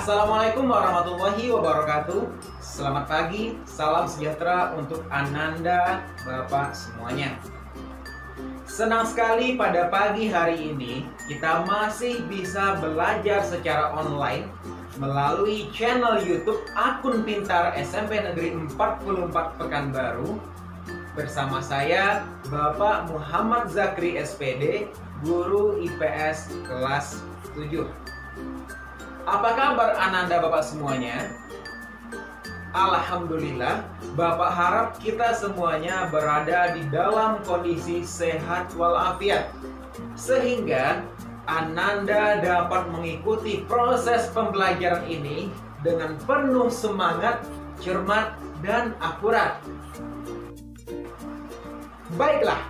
Assalamualaikum warahmatullahi wabarakatuh. Selamat pagi, salam sejahtera untuk Ananda, Bapak semuanya. Senang sekali pada pagi hari ini kita masih bisa belajar secara online melalui channel YouTube Akun Pintar SMP Negeri 44 Pekanbaru bersama saya Bapak Muhammad Zakri SPD, Guru IPS kelas 7. Apa kabar Ananda Bapak semuanya? Alhamdulillah, Bapak harap kita semuanya berada di dalam kondisi sehat walafiat, sehingga Ananda dapat mengikuti proses pembelajaran ini dengan penuh semangat, cermat, dan akurat. Baiklah,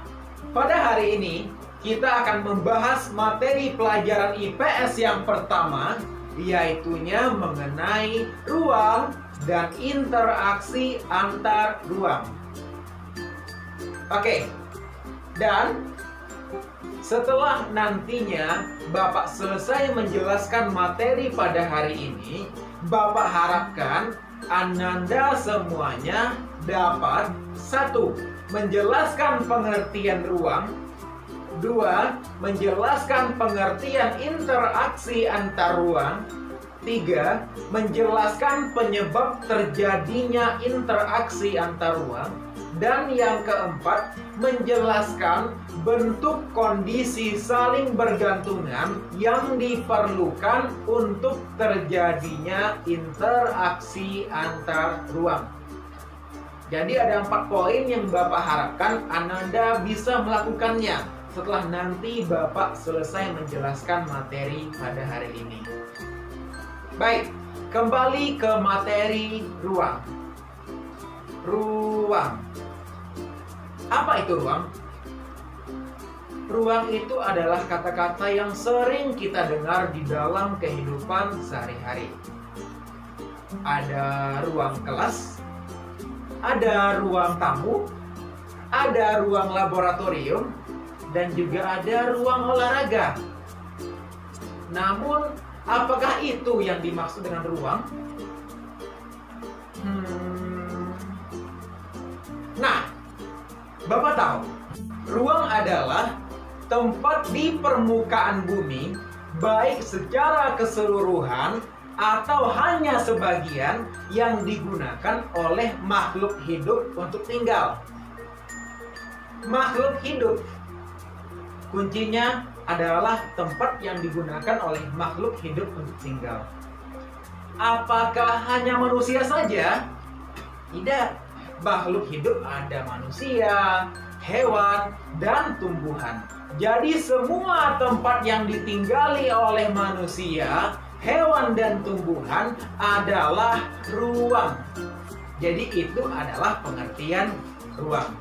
pada hari ini kita akan membahas materi pelajaran IPS yang pertama, yaitunya mengenai ruang dan interaksi antar ruang. Oke, dan setelah nantinya Bapak selesai menjelaskan materi pada hari ini, Bapak harapkan Ananda semuanya dapat 1. Menjelaskan pengertian ruang, 2. Menjelaskan pengertian interaksi antar ruang, 3. Menjelaskan penyebab terjadinya interaksi antar ruang, dan yang keempat, menjelaskan bentuk kondisi saling bergantungan yang diperlukan untuk terjadinya interaksi antar ruang. Jadi ada 4 poin yang Bapak harapkan Ananda bisa melakukannya setelah nanti Bapak selesai menjelaskan materi pada hari ini. Baik, kembali ke materi ruang. Ruang. Apa itu ruang? Ruang itu adalah kata-kata yang sering kita dengar di dalam kehidupan sehari-hari. Ada ruang kelas, ada ruang tamu, ada ruang laboratorium, dan juga ada ruang olahraga. Namun, apakah itu yang dimaksud dengan ruang? Nah, Bapak tahu, ruang adalah tempat di permukaan bumi, baik secara keseluruhan atau hanya sebagian yang digunakan oleh makhluk hidup untuk tinggal. Makhluk hidup, kuncinya adalah tempat yang digunakan oleh makhluk hidup untuk tinggal. Apakah hanya manusia saja? Tidak. Makhluk hidup ada manusia, hewan, dan tumbuhan. Jadi semua tempat yang ditinggali oleh manusia, hewan, dan tumbuhan adalah ruang. Jadi itu adalah pengertian ruang.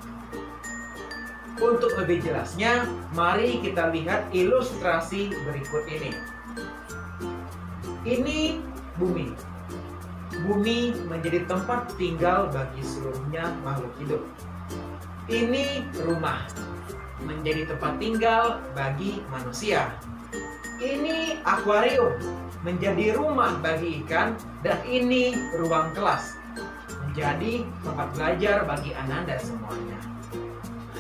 Untuk lebih jelasnya, mari kita lihat ilustrasi berikut ini. Ini bumi. Bumi menjadi tempat tinggal bagi seluruhnya makhluk hidup. Ini rumah, menjadi tempat tinggal bagi manusia. Ini akuarium, menjadi rumah bagi ikan. Dan ini ruang kelas, menjadi tempat belajar bagi Ananda semuanya.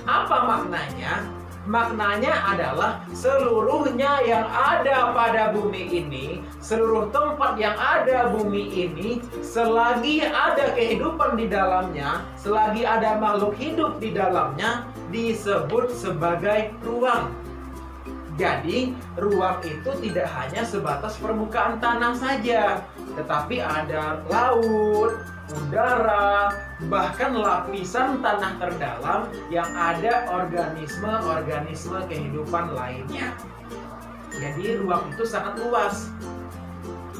Apa maknanya? Maknanya adalah seluruhnya yang ada pada bumi ini, seluruh tempat yang ada bumi ini, selagi ada kehidupan di dalamnya, selagi ada makhluk hidup di dalamnya, disebut sebagai ruang. Jadi, ruang itu tidak hanya sebatas permukaan tanah saja, tetapi ada laut, udara, bahkan lapisan tanah terdalam yang ada organisme-organisme kehidupan lainnya. Jadi ruang itu sangat luas.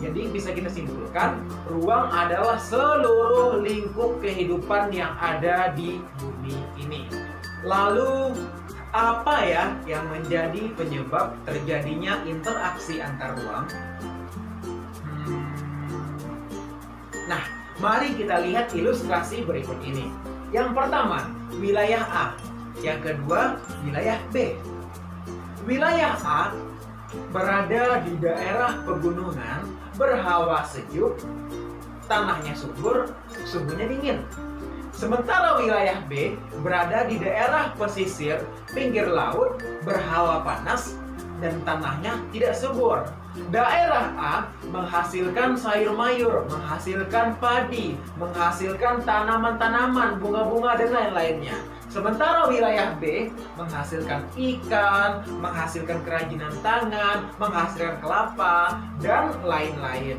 Jadi bisa kita simpulkan, ruang adalah seluruh lingkup kehidupan yang ada di bumi ini. Lalu, apa ya yang menjadi penyebab terjadinya interaksi antar ruang? Nah, mari kita lihat ilustrasi berikut ini. Yang pertama, wilayah A. Yang kedua, wilayah B. Wilayah A berada di daerah pegunungan, berhawa sejuk, tanahnya subur, suhunya dingin. Sementara wilayah B berada di daerah pesisir, pinggir laut, berhawa panas, dan tanahnya tidak subur. Daerah A menghasilkan sayur mayur, menghasilkan padi, menghasilkan tanaman-tanaman, bunga-bunga, dan lain-lainnya. Sementara wilayah B menghasilkan ikan, menghasilkan kerajinan tangan, menghasilkan kelapa, dan lain-lain.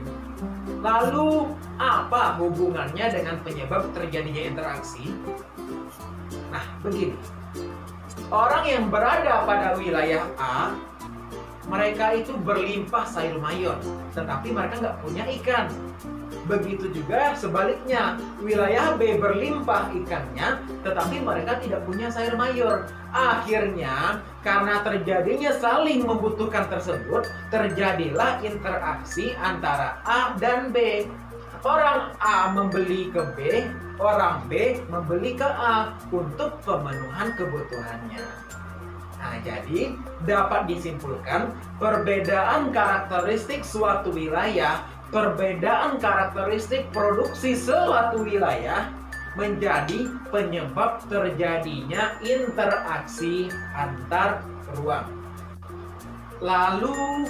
Lalu, apa hubungannya dengan penyebab terjadinya interaksi? Nah, begini. Orang yang berada pada wilayah A, mereka itu berlimpah sayur mayur, tetapi mereka nggak punya ikan. Begitu juga sebaliknya, wilayah B berlimpah ikannya, tetapi mereka tidak punya sayur mayur. Akhirnya, karena terjadinya saling membutuhkan tersebut, terjadilah interaksi antara A dan B. Orang A membeli ke B, orang B membeli ke A untuk pemenuhan kebutuhannya. Nah, jadi dapat disimpulkan perbedaan karakteristik suatu wilayah, perbedaan karakteristik produksi suatu wilayah menjadi penyebab terjadinya interaksi antar ruang. Lalu,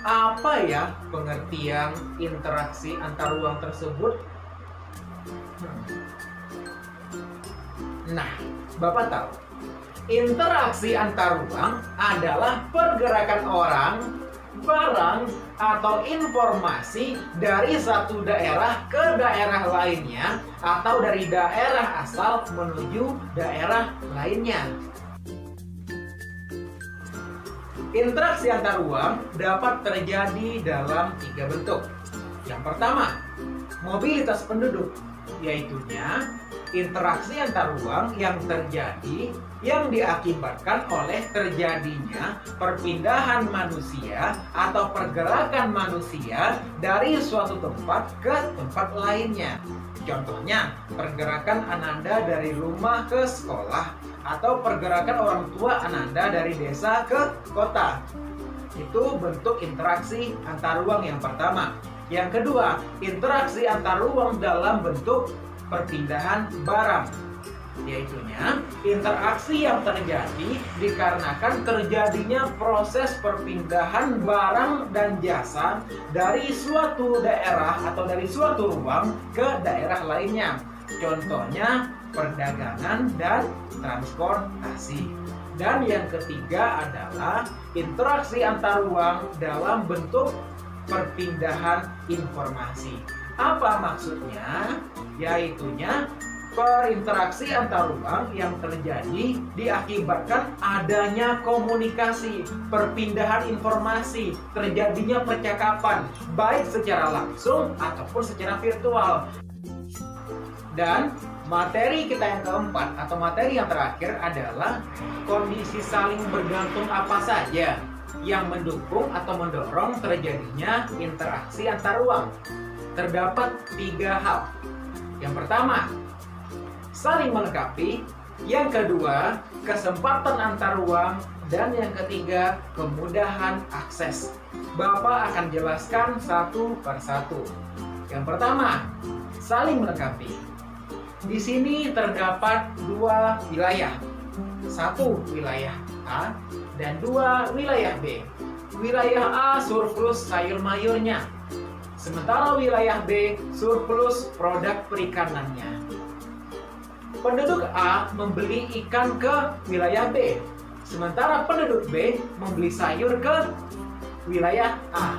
apa ya pengertian interaksi antar ruang tersebut? Nah, Bapak tahu, interaksi antar ruang adalah pergerakan orang, barang, atau informasi dari satu daerah ke daerah lainnya atau dari daerah asal menuju daerah lainnya. Interaksi antar ruang dapat terjadi dalam 3 bentuk. Yang pertama, mobilitas penduduk, yaitunya interaksi antar ruang yang terjadi yang diakibatkan oleh terjadinya perpindahan manusia atau pergerakan manusia dari suatu tempat ke tempat lainnya. Contohnya, pergerakan Ananda dari rumah ke sekolah atau pergerakan orang tua Ananda dari desa ke kota. Itu bentuk interaksi antar ruang yang pertama. Yang kedua, interaksi antar ruang dalam bentuk perpindahan barang, yaitunya interaksi yang terjadi dikarenakan terjadinya proses perpindahan barang dan jasa dari suatu daerah atau dari suatu ruang ke daerah lainnya. Contohnya perdagangan dan transportasi. Dan yang ketiga adalah interaksi antar ruang dalam bentuk perpindahan informasi. Apa maksudnya? Yaitunya perinteraksi antar ruang yang terjadi diakibatkan adanya komunikasi, perpindahan informasi, terjadinya percakapan, baik secara langsung ataupun secara virtual. Dan materi kita yang keempat atau materi yang terakhir adalah kondisi saling bergantung apa saja yang mendukung atau mendorong terjadinya interaksi antar ruang. Terdapat 3 hal. Yang pertama, saling melengkapi. Yang kedua, kesempatan antar ruang. Dan yang ketiga, kemudahan akses. Bapak akan jelaskan satu persatu. Yang pertama, saling melengkapi. Di sini terdapat 2 wilayah. 1 wilayah A dan 2 wilayah B. Wilayah A surplus sayur mayurnya, sementara wilayah B surplus produk perikanannya. Penduduk A membeli ikan ke wilayah B, sementara penduduk B membeli sayur ke wilayah A.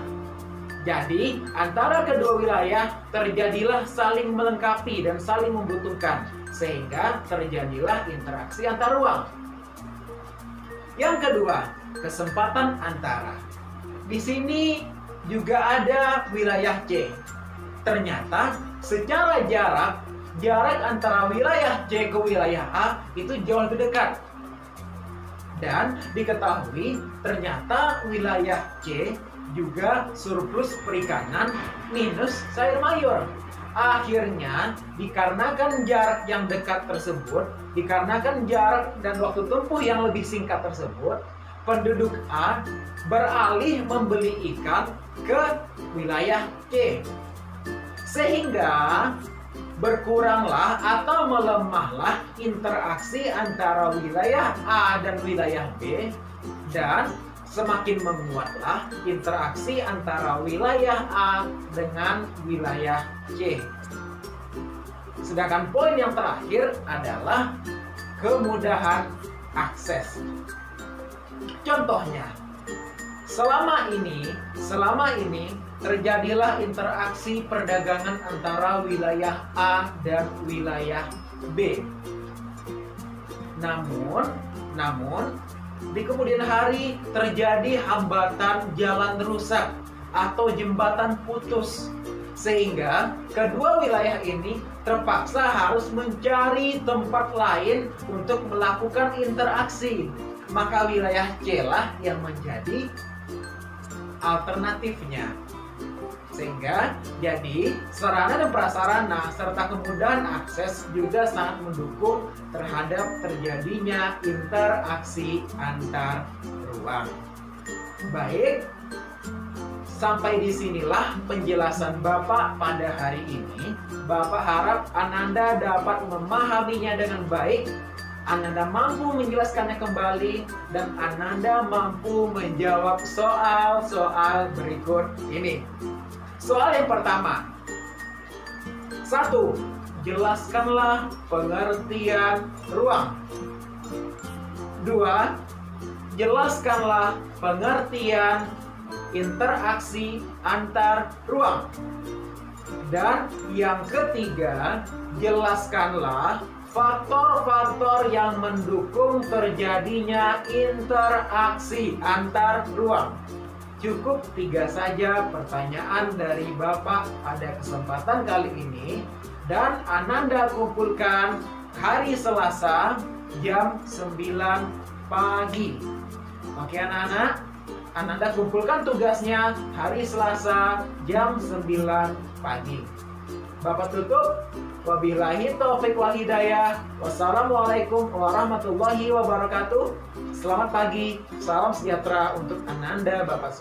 Jadi, antara kedua wilayah terjadilah saling melengkapi dan saling membutuhkan, sehingga terjadilah interaksi antar ruang. Yang kedua, kesempatan antara. Di sini juga ada wilayah C. Ternyata secara jarak antara wilayah C ke wilayah A itu jauh lebih dekat. Dan diketahui ternyata wilayah C juga surplus perikanan minus sayur mayur. Akhirnya, dikarenakan jarak yang dekat tersebut, dikarenakan jarak dan waktu tempuh yang lebih singkat tersebut, penduduk A beralih membeli ikan ke wilayah C. Sehingga berkuranglah atau melemahlah interaksi antara wilayah A dan wilayah B, dan semakin menguatlah interaksi antara wilayah A dengan wilayah C. Sedangkan poin yang terakhir adalah kemudahan akses. Contohnya, selama ini terjadilah interaksi perdagangan antara wilayah A dan wilayah B. Namun di kemudian hari terjadi hambatan jalan rusak atau jembatan putus, sehingga kedua wilayah ini terpaksa harus mencari tempat lain untuk melakukan interaksi. Maka wilayah C lah yang menjadi alternatifnya. Sehingga jadi sarana dan prasarana serta kemudahan akses juga sangat mendukung terhadap terjadinya interaksi antar ruang. Baik, sampai disinilah penjelasan Bapak pada hari ini. Bapak harap Ananda dapat memahaminya dengan baik, Ananda mampu menjelaskannya kembali, dan Ananda mampu menjawab soal-soal berikut ini. Soal yang pertama. 1. Jelaskanlah pengertian ruang. 2. Jelaskanlah pengertian interaksi antar ruang. Dan yang ketiga, jelaskanlah faktor-faktor yang mendukung terjadinya interaksi antar ruang. Cukup 3 saja pertanyaan dari Bapak pada kesempatan kali ini, dan Ananda kumpulkan hari Selasa jam 9 pagi. Oke anak-anak, Ananda kumpulkan tugasnya hari Selasa jam 9 pagi. Bapak tutup. Wabillahi taufiq wal hidayah. Wassalamualaikum warahmatullahi wabarakatuh. Selamat pagi, salam sejahtera untuk Ananda Bapak.